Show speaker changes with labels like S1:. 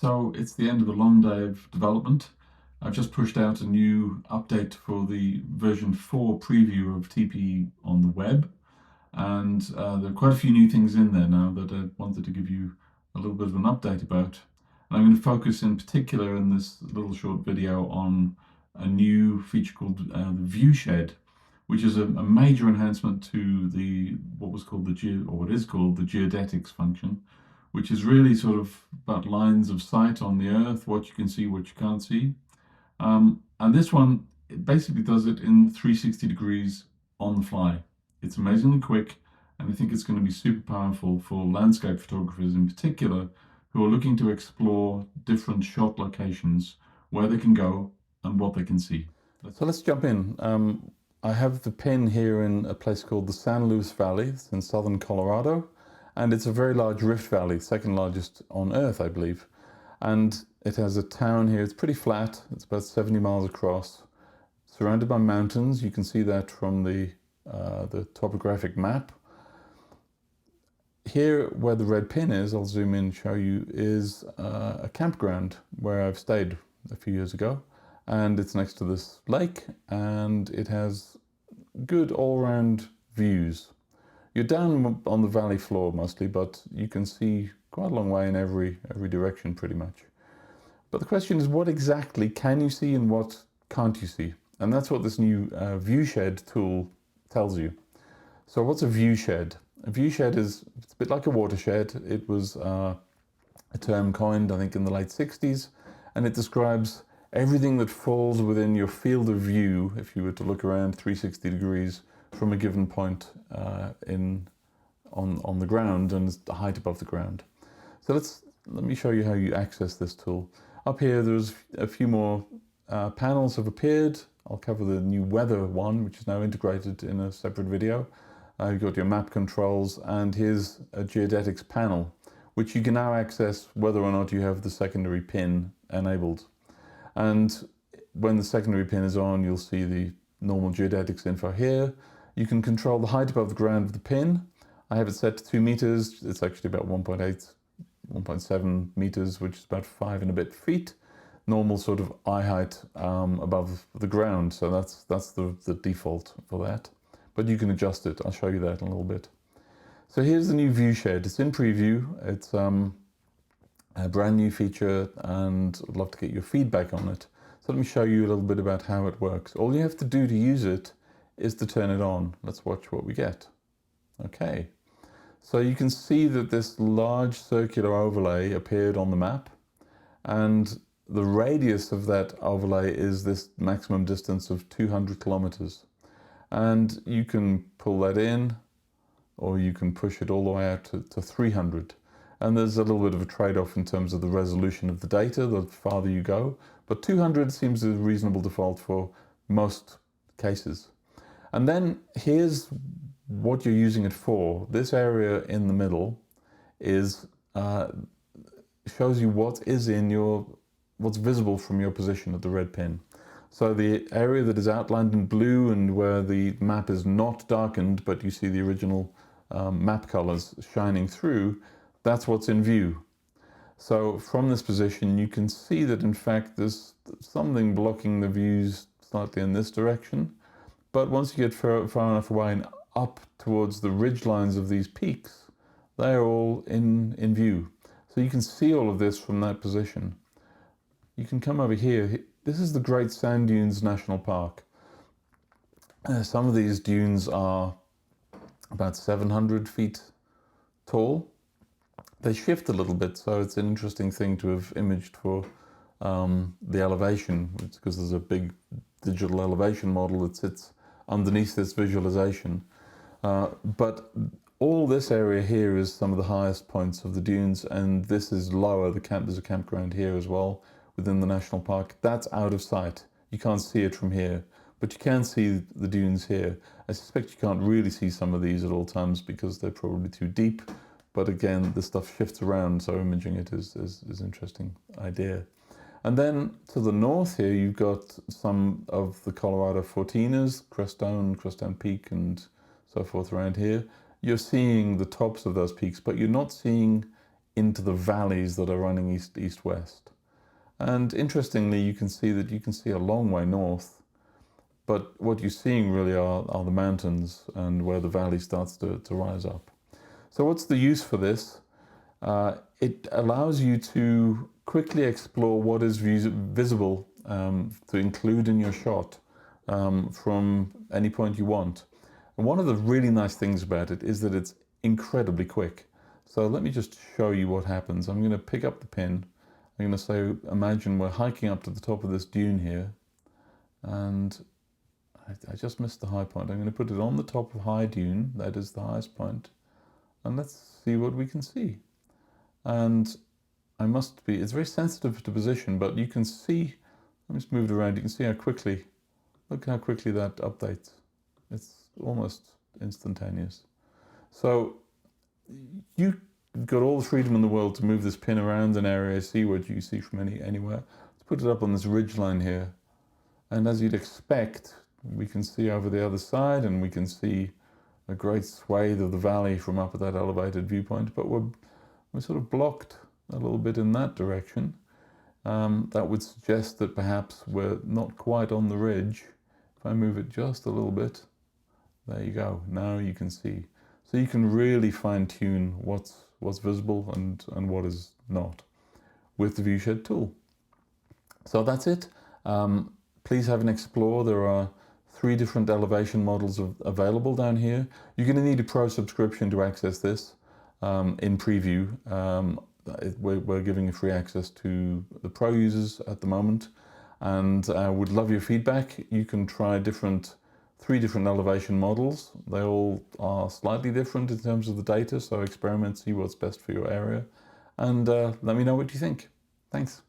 S1: So it's the end of a long day of development. I've just pushed out a new update for the version 4 preview of TPE on the web, and there are quite a few new things in there now that I wanted to give you a little bit of an update about. And I'm going to focus in particular in this little short video on a new feature called the Viewshed, which is a major enhancement to what is called the geodetics function, which is really sort of about lines of sight on the Earth, what you can see, what you can't see. And this one, it basically does it in 360 degrees on the fly. It's amazingly quick, and I think it's going to be super powerful for landscape photographers in particular, who are looking to explore different shot locations, where they can go and what they can see. So let's jump in. I have the pin here in a place called the San Luis Valley. It's in southern Colorado, and it's a very large rift valley, second largest on Earth, I believe. And it has a town here. It's pretty flat. It's about 70 miles across, surrounded by mountains. You can see that from the topographic map. Here, where the red pin is, I'll zoom in and show you, is a campground where I've stayed a few years ago. And it's next to this lake, and it has good all-round views. You're down on the valley floor mostly, but you can see quite a long way in every direction pretty much. But the question is, what exactly can you see and what can't you see? And that's what this new Viewshed tool tells you. So what's a viewshed? A viewshed it's a bit like a watershed. It was a term coined, I think, in the late 60s, and it describes everything that falls within your field of view if you were to look around 360 degrees from a given point on the ground and the height above the ground. So let me show you how you access this tool. Up here there's a few more panels have appeared. I'll cover the new weather one, which is now integrated in a separate video. You've got your map controls, and here's a geodetics panel, which you can now access whether or not you have the secondary pin enabled. And when the secondary pin is on, you'll see the normal geodetics info here. You can control the height above the ground of the pin. I have it set to 2 meters. It's actually about 1.8, 1.7 meters, which is about 5 and a bit feet. Normal sort of eye height above the ground. So that's the default for that. But you can adjust it. I'll show you that in a little bit. So here's the new Viewshed. It's in preview. It's a brand new feature, and I'd love to get your feedback on it. So let me show you a little bit about how it works. All you have to do to use it is to turn it on. Let's watch what we get. Okay, so you can see that this large circular overlay appeared on the map, and the radius of that overlay is this maximum distance of 200 kilometers. And you can pull that in, or you can push it all the way out to 300. And there's a little bit of a trade-off in terms of the resolution of the data the farther you go, but 200 seems a reasonable default for most cases. And then here's what you're using it for. This area in the middle is shows you what's visible from your position at the red pin. So the area that is outlined in blue and where the map is not darkened, but you see the original map colors shining through, that's what's in view. So from this position, you can see that in fact there's something blocking the views slightly in this direction. But once you get far enough away and up towards the ridge lines of these peaks, they're all in view. So you can see all of this from that position. You can come over here. This is the Great Sand Dunes National Park. Some of these dunes are about 700 feet tall. They shift a little bit, so it's an interesting thing to have imaged for the elevation, because there's a big digital elevation model that sits underneath this visualization. But all this area here is some of the highest points of the dunes, and this is lower. There's a campground here as well within the national park. That's out of sight. You can't see it from here, but you can see the dunes here. I suspect you can't really see some of these at all times because they're probably too deep. But again, the stuff shifts around, so imaging it is an interesting idea. And then to the north here, you've got some of the Colorado 14ers, Crestone Peak, and so forth around here. You're seeing the tops of those peaks, but you're not seeing into the valleys that are running east-west. And interestingly, you can see a long way north, but what you're seeing really are the mountains and where the valley starts to rise up. So what's the use for this? It allows you to quickly explore what is visible to include in your shot from any point you want. And one of the really nice things about it is that it's incredibly quick. So let me just show you what happens. I'm going to pick up the pin. I'm going to say, imagine we're hiking up to the top of this dune here, and I just missed the high point. I'm going to put it on the top of high dune, that is the highest point, and let's see what we can see. And it's very sensitive to position, but you can see, let me just move it around, you can see how quickly, look how quickly that updates. It's almost instantaneous. So you've got all the freedom in the world to move this pin around an area, see what you see from anywhere. Let's put it up on this ridge line here. And as you'd expect, we can see over the other side, and we can see a great swathe of the valley from up at that elevated viewpoint, but we're sort of blocked a little bit in that direction. That would suggest that perhaps we're not quite on the ridge. If I move it just a little bit, there you go. Now you can see. So you can really fine-tune what's visible and what is not with the Viewshed tool. So that's it. Please have an explore. There are 3 different elevation models available down here. You're going to need a Pro subscription to access this in preview. We're giving you free access to the Pro users at the moment, and I would love your feedback. You can try 3 different elevation models. They all are slightly different in terms of the data, so experiment, see what's best for your area, and let me know what you think. Thanks.